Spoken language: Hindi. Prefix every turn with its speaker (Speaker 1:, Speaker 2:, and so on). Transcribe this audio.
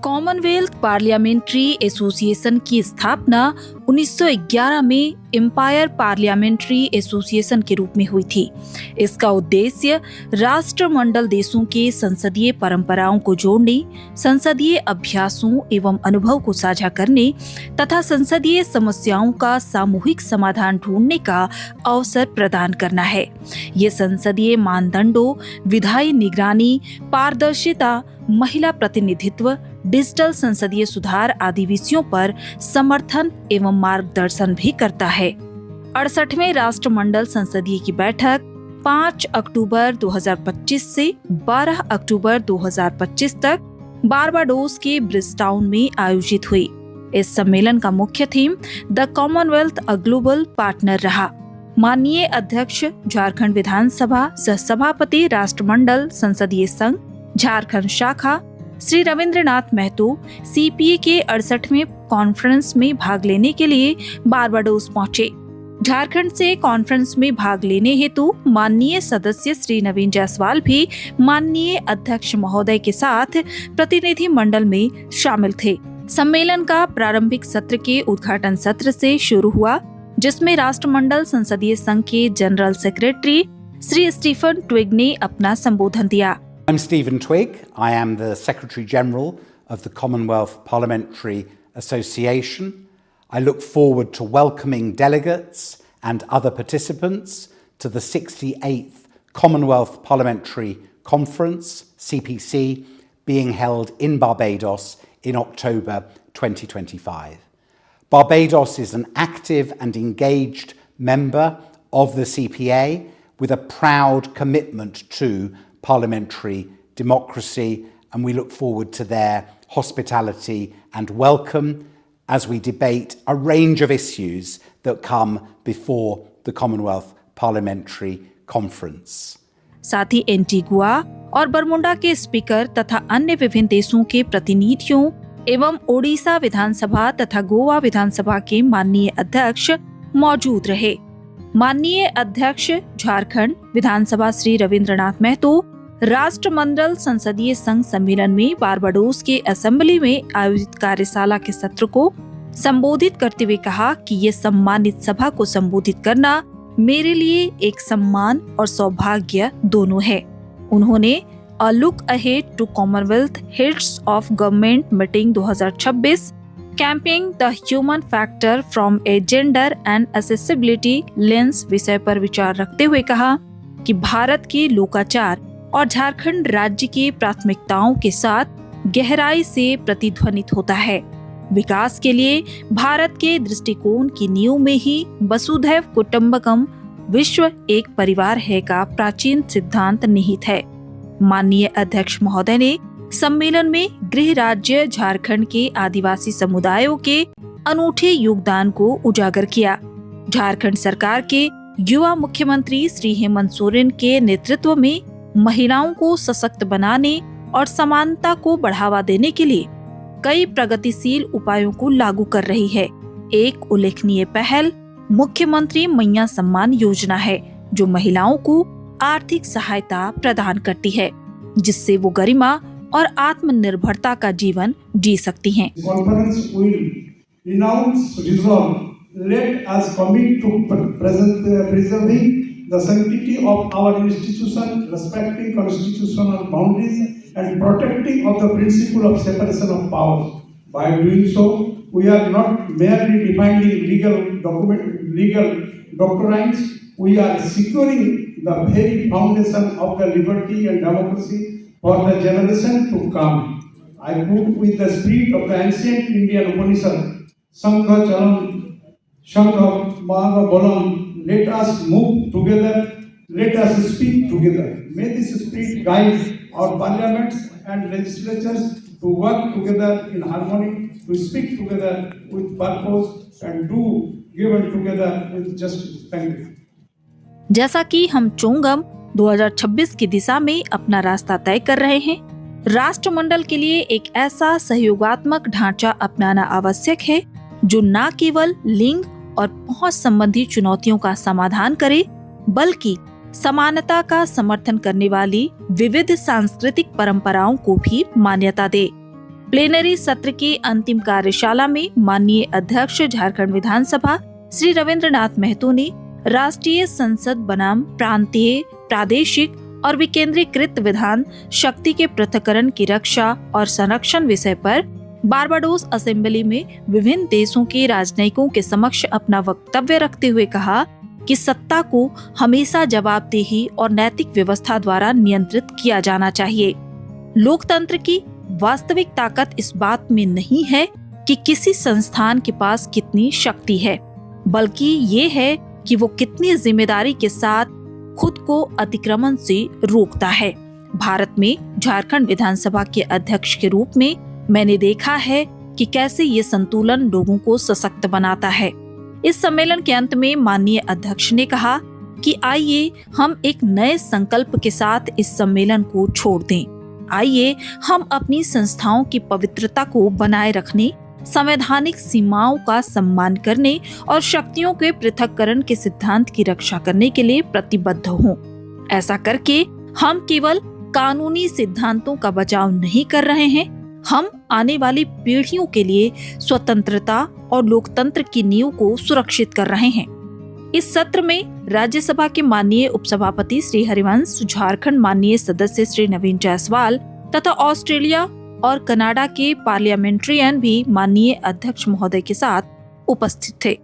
Speaker 1: कॉमनवेल्थ पार्लियामेंट्री एसोसिएशन की स्थापना 1911 में एम्पायर पार्लियामेंट्री एसोसिएशन के रूप में हुई थी। इसका उद्देश्य राष्ट्रमंडल देशों के संसदीय परंपराओं को जोड़ने, संसदीय अभ्यासों एवं अनुभव को साझा करने तथा संसदीय समस्याओं का सामूहिक समाधान ढूंढने का अवसर प्रदान करना है। ये संसदीय मानदंडों, विधायी निगरानी, पारदर्शिता, महिला प्रतिनिधित्व, डिजिटल संसदीय सुधार आदि विषयों पर समर्थन एवं मार्गदर्शन भी करता है। 68वें राष्ट्रमंडल संसदीय की बैठक 5 अक्टूबर 2025 से 12 अक्टूबर 2025 तक बारबाडोस के ब्रिजटाउन में आयोजित हुई। इस सम्मेलन का मुख्य theme the Commonwealth a global partner रहा। माननीय अध्यक्ष झारखंड विधानसभा सह सभापति राष्ट्रमंडल संसदीय संघ झारखंड शाखा श्री रविंद्रनाथ महतो सीपीए के 68वें कॉन्फ्रेंस में भाग लेने के लिए बारबाडोस पहुंचे। झारखंड से कॉन्फ्रेंस में भाग लेने हेतु माननीय सदस्य श्री नवीन जायसवाल भी माननीय अध्यक्ष महोदय के साथ प्रतिनिधि मंडल में शामिल थे। सम्मेलन का प्रारंभिक सत्र के उद्घाटन सत्र से शुरू हुआ, जिसमें राष्ट्रमंडल संसदीय संघ के general secretary Shri Stephen Twigg ने अपना संबोधन दिया।
Speaker 2: I'm Stephen Twigg. I am the Secretary General of the Commonwealth Parliamentary Association. I look forward to welcoming delegates and other participants to the 68th Commonwealth Parliamentary Conference, CPC, being held in Barbados in October 2025. Barbados is an active and engaged member of the CPA with a proud commitment to parliamentary democracy, and we look forward to their hospitality and welcome as we debate a range of issues that come before the Commonwealth Parliamentary Conference.
Speaker 1: साथ ही एंटीगुआ और बरमुंडा के स्पीकर तथा अन्य विभिन्न देशों के प्रतिनिधियों एवं ओडिशा विधानसभा तथा गोवा विधानसभा के माननीय अध्यक्ष मौजूद रहे। माननीय अध्यक्ष झारखंड विधानसभा श्री रविंद्रनाथ महतो राष्ट्रमंडल संसदीय संघ सम्मेलन में बारबाडोस के असेंबली में आयोजित कार्यशाला के सत्र को संबोधित करते हुए कहा कि ये सम्मानित सभा को संबोधित करना मेरे लिए एक सम्मान और सौभाग्य दोनों है। उन्होंने a look ahead to Commonwealth heads of government meeting 2026 camping the human factor from a gender and accessibility lens विषय पर विचार रखते हुए कहा कि भारत के लोकाचार और झारखंड राज्य की प्राथमिकताओं के साथ गहराई से प्रतिध्वनित होता है। विकास के लिए भारत के दृष्टिकोण की नींव में ही वसुधैव कुटुंबकम विश्व एक परिवार है का प्राचीन सिद्धांत निहित है। माननीय अध्यक्ष महोदय ने सम्मेलन में गृह राज्य झारखंड के आदिवासी समुदायों के अनूठे योगदान को उजागर किया। झारखंड सरकार के युवा मुख्यमंत्री श्री हेमंत सोरेन के नेतृत्व में महिलाओं को सशक्त बनाने और समानता को बढ़ावा देने के लिए कई प्रगतिशील उपायों को लागू कर रही है। एक उल्लेखनीय पहल मुख्यमंत्री मैया सम्मान योजना है, जो महिलाओं को आर्थिक सहायता प्रदान करती है, जिससे वो गरिमा और आत्मनिर्भरता का जीवन जी सकती हैं।
Speaker 3: Let us commit to preserving the sanctity of our institution, respecting constitutional boundaries, and protecting of the principle of separation of powers. By doing so, we are not merely defining legal doctrines. We are securing the very foundation of the liberty and democracy for the generation to come. I quote with the spirit of the ancient Indian Upanishad, Sangha Chalam. Shankha Bolam, let us move together, let us speak together. May this spirit guide our parliaments and legislatures to work together in harmony, to speak together with purpose and do given together with justice. Thank you.
Speaker 1: जैसा कि हम चोंगम 2026 की दिशा में अपना रास्ता तय कर रहे हैं, राष्ट्रमंडल के लिए एक ऐसा सहयोगात्मक ढांचा अपनाना आवश्यक है जो न केवल लिंग और पहुंच संबंधी चुनौतियों का समाधान करे, बल्कि समानता का समर्थन करने वाली विविध सांस्कृतिक परंपराओं को भी मान्यता दे। प्लेनरी सत्र की अंतिम कार्यशाला में माननीय अध्यक्ष झारखंड विधानसभा श्री रविंद्रनाथ महतो ने राष्ट्रीय संसद बनाम प्रांतीय, प्रादेशिक और विकेंद्रीकृत विधान शक्ति के पृथक्करण की रक्षा और संरक्षण विषय पर बारबाडोस असेंबली में विभिन्न देशों के राजनयिकों के समक्ष अपना वक्तव्य रखते हुए कहा कि सत्ता को हमेशा जवाबदेही और नैतिक व्यवस्था द्वारा नियंत्रित किया जाना चाहिए। लोकतंत्र की वास्तविक ताकत इस बात में नहीं है कि किसी संस्थान के पास कितनी शक्ति है, बल्कि ये है कि वो कितनी जिम्मेदारी के साथ खुद को अतिक्रमण से रोकता है। भारत में झारखंड विधानसभा के अध्यक्ष के रूप में मैंने देखा है कि कैसे ये संतुलन लोगों को सशक्त बनाता है। इस सम्मेलन के अंत में माननीय अध्यक्ष ने कहा कि आइए हम एक नए संकल्प के साथ इस सम्मेलन को छोड़ दें। आइए हम अपनी संस्थाओं की पवित्रता को बनाए रखने, संवैधानिक सीमाओं का सम्मान करने और शक्तियों के पृथक्करण के सिद्धांत की रक्षा करने के लिए प्रतिबद्ध हों। ऐसा करके हम केवल कानूनी सिद्धांतों का बचाव नहीं कर रहे हैं, हम आने वाली पीढ़ियों के लिए स्वतंत्रता और लोकतंत्र की नींव को सुरक्षित कर रहे हैं। इस सत्र में राज्यसभा के माननीय उपसभापति श्री हरिवंश, झारखंड माननीय सदस्य श्री नवीन जायसवाल तथा ऑस्ट्रेलिया और कनाडा के पार्लियामेंट्रियन भी माननीय अध्यक्ष महोदय के साथ उपस्थित थे।